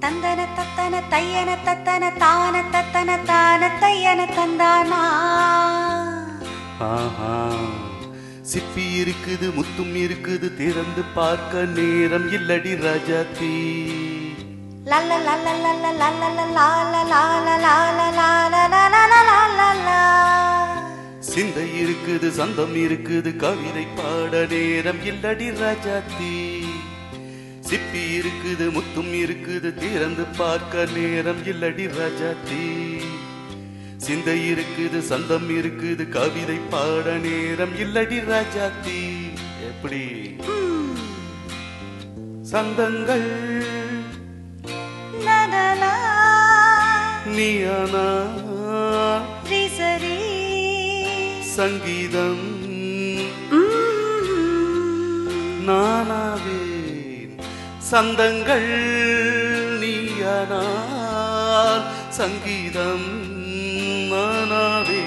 தந்தன தத்தன தையன தத்தன தான தத்தன தான தையன தந்தானா. சிப்பி இருக்குது முத்தும் இருக்குது திறந்து பார்க்க நேரம் இல்லடி ராஜாத்தி. லல்ல லல்ல லல்ல லல்ல லால லால லால லால லால. சிந்தை இருக்குது சந்தம் இருக்குது கவிதை பாட நேரம் இல்லடி ராஜாத்தி. சிப்பி இருக்குது முத்தும் இருக்குது திறந்து பார்க்க நேரம் இல்லடி ராஜாத்தி. சிந்தை இருக்குது சந்தம் இருக்குது கவிதை பாட நேரம் இல்லடி ராஜாத்தி. எப்படி சந்தங்கள் நீயானா சங்கீதம் நானாவேன். சந்தங்கள் நீயானால் சங்கீதம் நானாவே.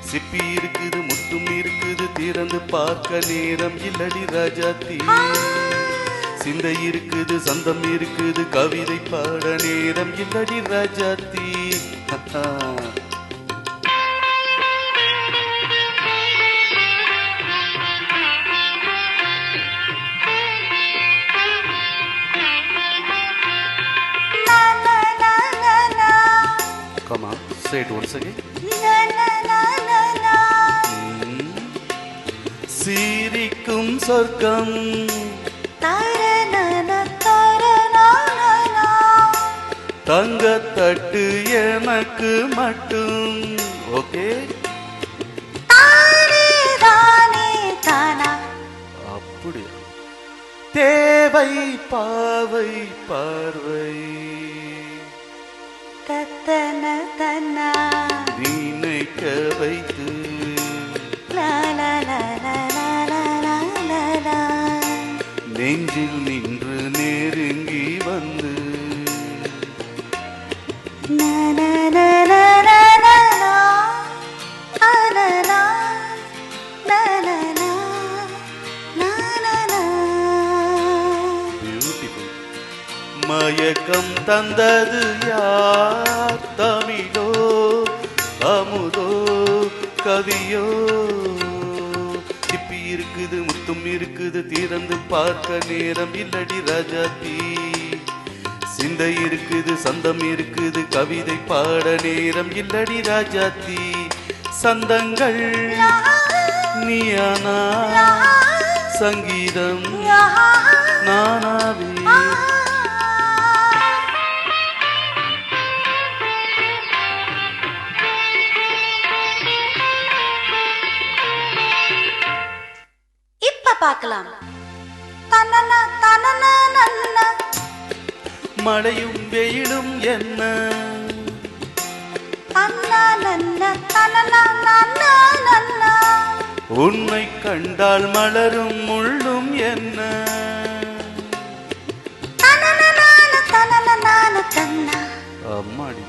சிப்பி இருக்குது முத்தும் இருக்குது திறந்து பார்க்க நேரம் இல்லடி ராஜாத்தி. சிந்தை இருக்குது சந்தம் இருக்குது கவிதை பாட நேரம் இல்லடி Rajathi. Come on, say it once again. சிரிக்கும் சொர்க்கம் தங்கத்தட்டு எனக்கு மட்டும். ஓகே அப்படி தேவை பாவை பார்வை தத்தன தன்னா நினைக்க வைத்து நெஞ்சில் நின்று நெருங்கி வந்து மயக்கம் தந்தது யார்? தமிழோ அமுதோ கவியோ? சிப்பி இருக்குது முத்தும் இருக்குது திறந்து பார்க்க நேரம் இல்லடி ராஜாத்தி. சிந்தை இருக்குது சந்தம் இருக்குது கவிதை பாட நேரம் இல்லடி ராஜாத்தி. சந்தங்கள் நீயானா சங்கீதம் நானாவே. பார்க்கலாம். மழையும் வெயிலும் என்ன உன்னை கண்டால் மலரும் முள்ளும் என்ன அம்மாடி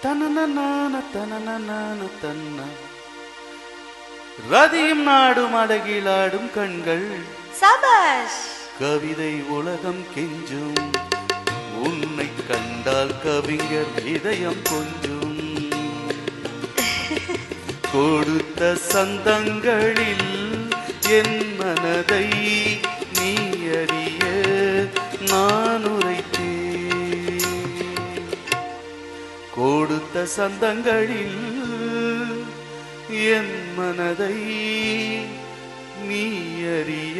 தனன தனன தன்ன. ரதியும் நாடும் அழகிலாடும் கண்கள் சபாஷ். கவிதை உலகம் கெஞ்சும் உன்னை கண்டால் கவிஞர் இதயம் கொஞ்சும். கொடுத்த சந்தங்களில் என் மனதை நீ அறிய நான் உரைத்தேன். கொடுத்த சந்தங்களில் என் மனதை நீ அறிய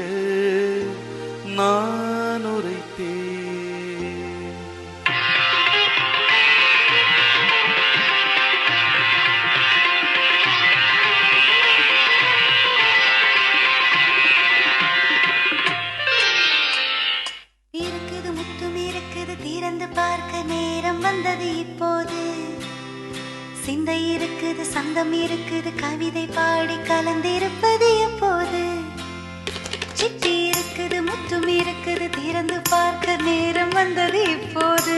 நான் உரைத்தேன். இருக்குது முத்தும் இருக்குது திறந்து பார்க்க நேரம் வந்தது இப்போது. சிந்தை இருக்குது சந்தம் இருக்குது கவிதை பாடி கலந்திருப்பது எப்போது. சிட்டி இருக்குது முத்தும் இருக்குது திறந்து பார்க்க நேரம் வந்தது இப்போது.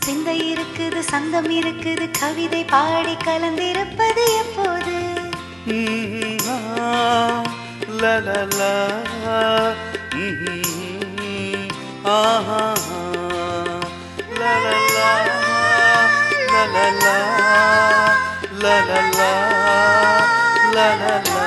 சிந்தை இருக்குது சந்தம் இருக்குது கவிதை பாடி கலந்திருப்பது எப்போது. ஆஹா லா லா லா லா லா லா லா லா லா லா லா